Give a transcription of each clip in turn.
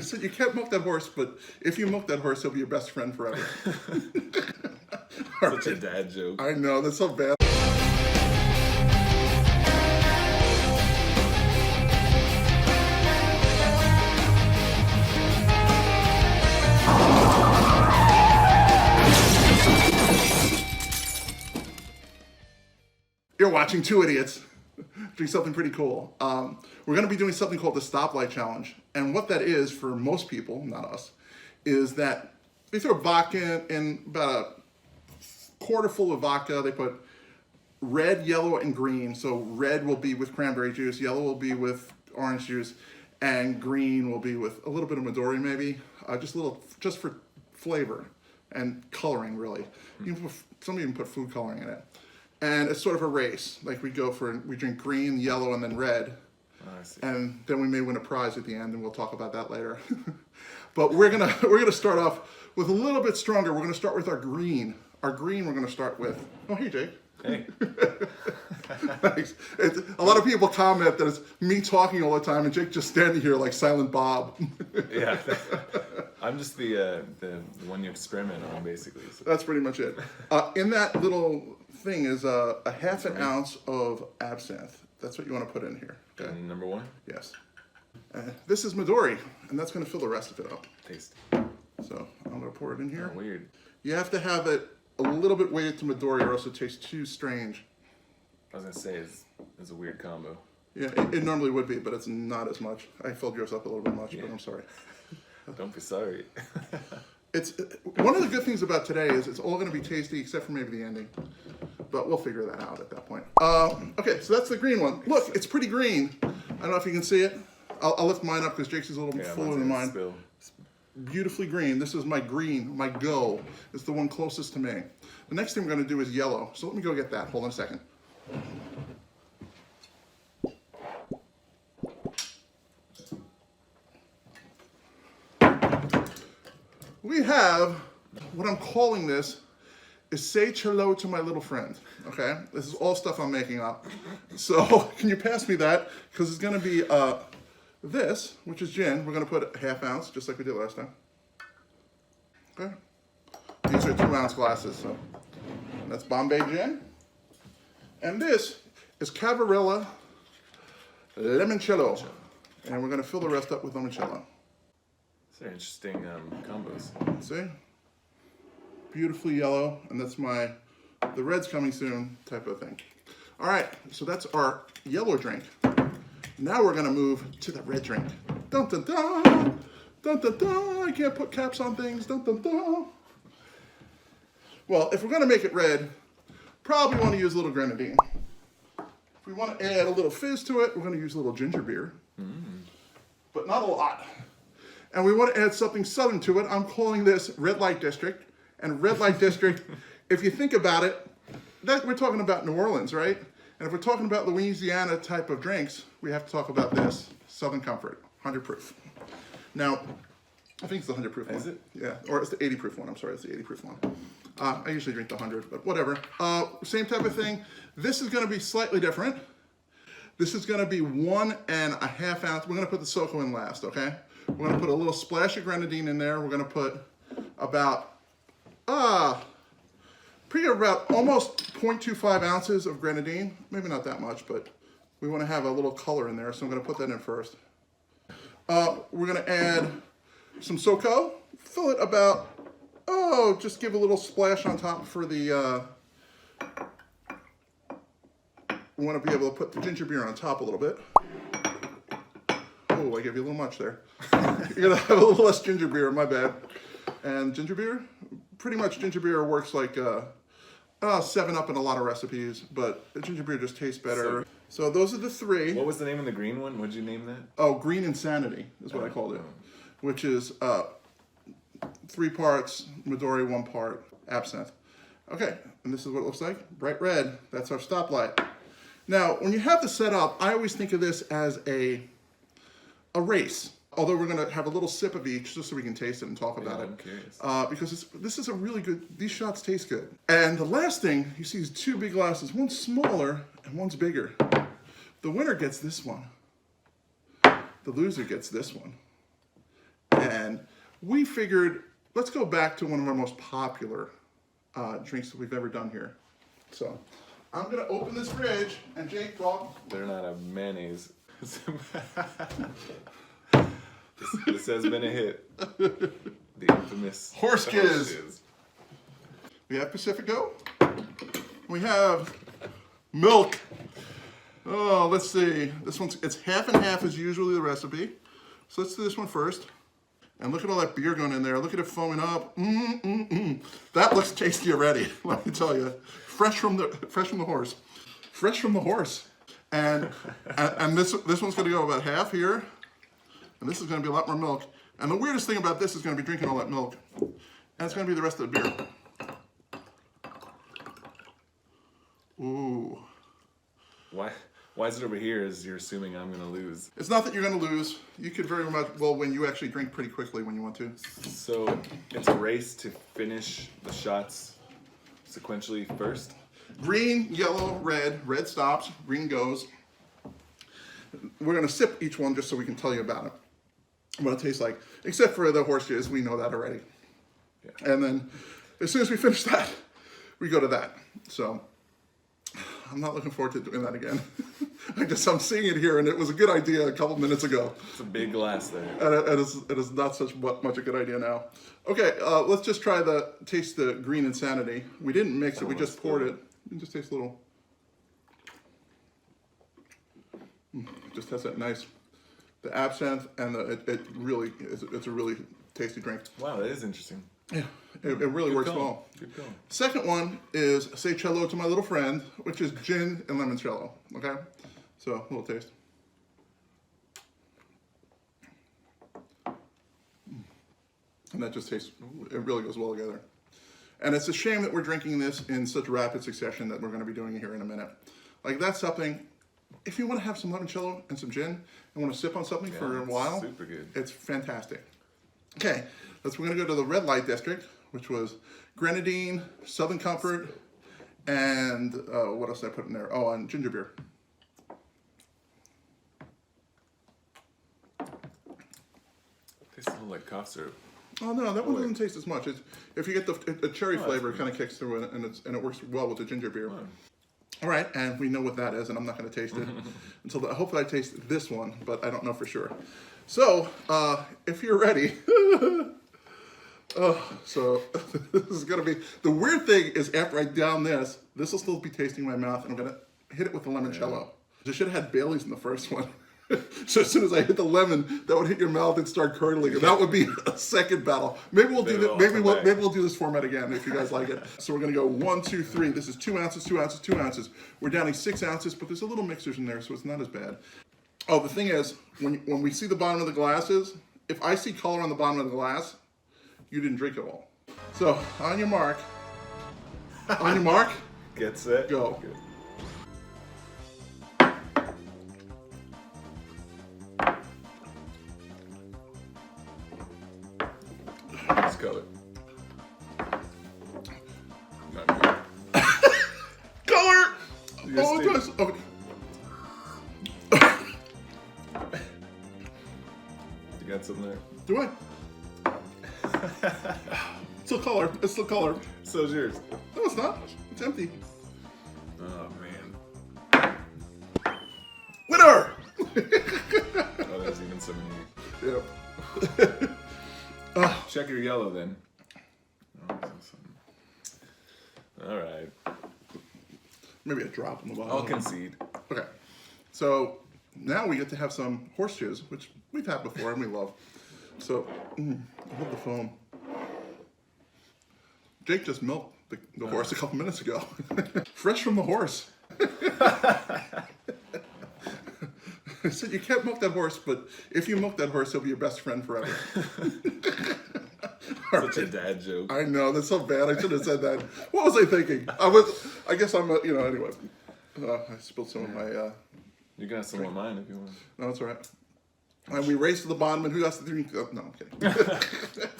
So you can't milk that horse, but if you milk that horse, he'll be your best friend forever. Such a dad joke. I know, that's so bad. You're watching Two Idiots doing something pretty cool. We're going to be doing something called the Stoplight Challenge. And what that is for most people, not us, is that they throw vodka in about a quarter full of vodka. They put red, yellow, and green. So red will be with cranberry juice, yellow will be with orange juice, and green will be with a little bit of Midori maybe, just for flavor and coloring really. Some even put food coloring in it. And it's sort of a race. Like we drink green, yellow, and then red. Oh, I see. And then we may win a prize at the end, and we'll talk about that later. But we're gonna start off with a little bit stronger. We're gonna start with our green. Our green we're gonna start with. Oh, hey, Jake. Hey. Thanks. A lot of people comment that it's me talking all the time and Jake just standing here like Silent Bob. Yeah. I'm just the one you experiment on, basically. So. That's pretty much it. In that little thing is a half an ounce of absinthe. That's what you want to put in here. Okay. And number one? Yes. This is Midori, and that's going to fill the rest of it up. Taste. So I'm going to pour it in here. Oh, weird. You have to have it a little bit weighted to Midori, or else it tastes too strange. I was going to say, it's a weird combo. Yeah, it normally would be, but it's not as much. I filled yours up a little bit much, but I'm sorry. Don't be sorry. It's one of the good things about today is it's all going to be tasty except for maybe the ending, but we'll figure that out at that point. Okay, so that's the green one. Look, it's pretty green. I don't know if you can see it. I'll lift mine up because Jake's is a little bit fuller than mine. Spill. Beautifully green. This is my green, my go. It's the one closest to me. The next thing we're going to do is yellow. So let me go get that. Hold on a second. We have, what I'm calling this is Say Hello to My Little Friend, okay? This is all stuff I'm making up. So can you pass me that? Because it's gonna be this, which is gin. We're gonna put a half ounce, just like we did last time. Okay? These are 2 ounce glasses, so that's Bombay gin. And this is Cavarilla Limoncello. And we're gonna fill the rest up with limoncello. These are interesting combos. See? Beautifully yellow, and that's the red's coming soon type of thing. All right, so that's our yellow drink. Now we're gonna move to the red drink. Dun dun dun, dun dun dun. I can't put caps on things. Dun dun dun. Well, if we're gonna make it red, probably want to use a little grenadine. If we want to add a little fizz to it, we're gonna use a little ginger beer, but not a lot. And we want to add something southern to it. I'm calling this Red Light District. And Red Light District, if you think about it, we're talking about New Orleans, right? And if we're talking about Louisiana type of drinks, we have to talk about this, Southern Comfort, 100 proof. Now, I think it's the 100 proof one. Is it? Yeah, or it's the 80 proof one. I'm sorry, it's the 80 proof one. I usually drink the 100, but whatever. Same type of thing. This is going to be slightly different. This is going to be 1.5 ounce. We're going to put the Soko in last, okay? We're going to put a little splash of grenadine in there. We're going to put about almost 0.25 ounces of grenadine. Maybe not that much, but we want to have a little color in there, so I'm going to put that in first. We're going to add some Soko. Fill it about, just give a little splash on top for the, we want to be able to put the ginger beer on top a little bit. Oh, I gave you a little much there. You're going to have a little less ginger beer, my bad. And ginger beer? Pretty much ginger beer works like 7-Up in a lot of recipes, but ginger beer just tastes better. So those are the three. What was the name of the green one? What did you name that? Oh, Green Insanity is what I called it, which is 3 parts Midori, 1 part absinthe. Okay, and this is what it looks like. Bright red, that's our Stoplight. Now, when you have this set up, I always think of this as a race. Although we're going to have a little sip of each just so we can taste it and talk about it. I'm curious. Because this is a really good, these shots taste good. And the last thing, you see is 2 big glasses. One's smaller and one's bigger. The winner gets this one. The loser gets this one. And we figured, let's go back to one of our most popular drinks that we've ever done here. So I'm gonna open this fridge, and Jake, well, They're not a mayonnaise. This has been a hit. The infamous Horse jizz. We have Pacifico. We have milk. Oh, let's see. This one's, it's half and half as usually the recipe. So let's do this one first. And look at all that beer going in there. Look at it foaming up. That looks tasty already, let me tell you. Fresh from the horse. Fresh from the horse. And this one's gonna go about half here. And this is gonna be a lot more milk. And the weirdest thing about this is gonna be drinking all that milk. And it's gonna be the rest of the beer. Ooh. Why is it over here as you're assuming I'm gonna lose? It's not that you're gonna lose. You could very much, well, when you actually drink pretty quickly when you want to. So it's a race to finish the shots sequentially first? Green, yellow, red stops, green goes. We're gonna sip each one just so we can tell you about it. What it tastes like. Except for the horse jizz, we know that already. Yeah. And then as soon as we finish that, we go to that. So I'm not looking forward to doing that again. I'm seeing it here, and it was a good idea a couple minutes ago. It's a big glass there. And it is not much a good idea now. Okay, let's just try taste the green insanity. We didn't mix it, we just poured it. It just tastes a little. It just has that nice, the absinthe, and it's a really tasty drink. Wow, that is interesting. Yeah, it really works well. Keep going. Second one is Say Cello to My Little Friend, which is gin and limoncello. Okay, so a little taste. And that just tastes, it really goes well together. And it's a shame that we're drinking this in such rapid succession that we're going to be doing it here in a minute. Like, that's something, if you want to have some limoncello and some gin and want to sip on something for a while, super good. It's fantastic. Okay, we're going to go to the red light district, which was grenadine, Southern Comfort, and what else did I put in there? Oh, and ginger beer. Tastes a little like cough syrup. Oh no, that one doesn't taste as much. If you get the cherry flavor, it kind of kicks through, and it works well with the ginger beer. Oh. All right, and we know what that is, and I'm not going to taste it until hopefully I taste this one, but I don't know for sure. So, if you're ready, so this is going to be, the weird thing is after I down this will still be tasting in my mouth, and I'm going to hit it with the limoncello. I should have had Bailey's in the first one. So as soon as I hit the lemon, that would hit your mouth and start curdling, and that would be a second battle. Maybe we'll do that. Maybe we'll do this format again if you guys like it. So we're gonna go 1, 2, 3. This is 2 ounces, 2 ounces, 2 ounces. We're downing 6 ounces, but there's a little mixers in there, so it's not as bad. Oh, the thing is, when we see the bottom of the glasses, if I see color on the bottom of the glass, you didn't drink it all. So on your mark, Get set, go. Good. Let's color. Not good. Color. You Oh, it just does. Okay. You got something there? Do I? Still color. It's still color. So is yours. No, it's not. It's empty. Oh man. Winner! Oh, there's even some in here. Yep. Check your yellow then. Oh, all right. Maybe a drop in the bottom. I'll concede. Okay. So now we get to have some horse jizz, which we've had before and we love. So, I love the foam. Jake just milked the horse a couple minutes ago. Fresh from the horse. I said, you can't milk that horse, but if you milk that horse, he'll be your best friend forever. Such a dad joke. I know, that's so bad. I should have said that. What was I thinking? I guess I'm, anyway. I spilled some of my, You got some of mine if you want. no, that's all right. And we race to the bottom, and who has to drink? Oh, no, I'm kidding.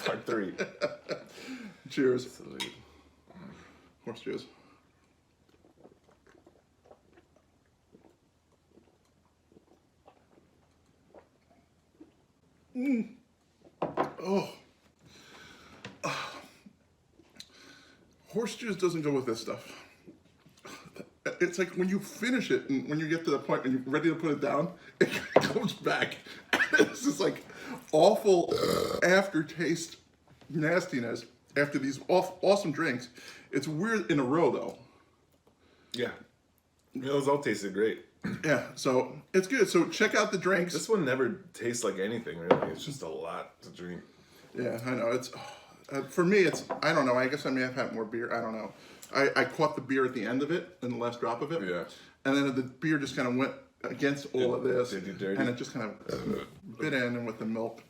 Part 3. Cheers. Salute. Horse jizz. Oh. Horse juice doesn't go with this stuff. It's like when you finish it and when you get to the point when you're ready to put it down, it comes back. It's just like awful aftertaste nastiness after these awesome drinks. It's weird in a row though. Yeah. Those all tasted great. Yeah, so it's good. So check out the drinks. This one never tastes like anything, really. It's just a lot to drink. Yeah, I know. It's for me, it's, I don't know. I guess I may have had more beer. I don't know. I caught the beer at the end of it, in the last drop of it. Yeah. And then the beer just kind of went against all of this. Did you dirty? And it just kind of bit in, and with the milk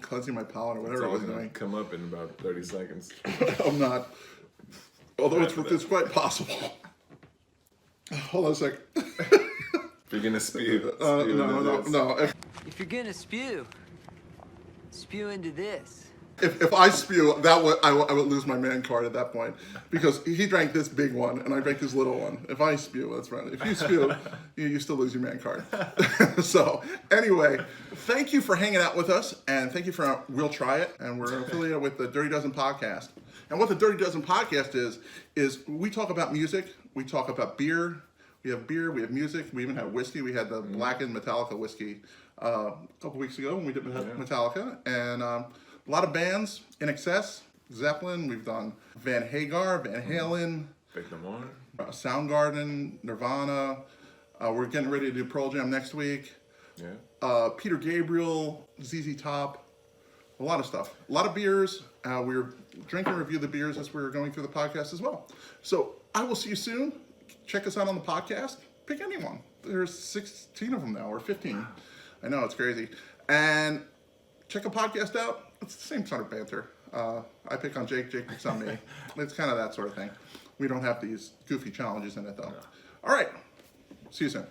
cleansing my palate or whatever It's it was gonna doing. come up in about 30 seconds. I'm not. Although it's quite possible. Hold on a sec. If you're gonna spew, No. If you're gonna spew into this. If I spew, I would lose my man card at that point, because he drank this big one and I drank this little one. If I spew, that's right. If you spew, you still lose your man card. So anyway, thank you for hanging out with us, and thank you for We'll Try It, and we're affiliated with the Dirty Dozen podcast. And what the Dirty Dozen podcast is we talk about music, we talk about beer. We have beer, we have music, we even have whiskey. We had the blackened Metallica whiskey a couple weeks ago when we did Metallica. And a lot of bands, In Excess, Zeppelin, we've done Van Hagar, Van Halen, Big No More. Soundgarden, Nirvana. We're getting ready to do Pearl Jam next week. Yeah. Peter Gabriel, ZZ Top, a lot of stuff. A lot of beers. We're drinking and review the beers as we're going through the podcast as well. So I will see you soon. Check us out on the podcast. Pick anyone. There's 16 of them now, or 15. I know, it's crazy. And check a podcast out. It's the same sort of banter. I pick on Jake picks on me. It's kind of that sort of thing. We don't have these goofy challenges in it, though. All right. See you soon.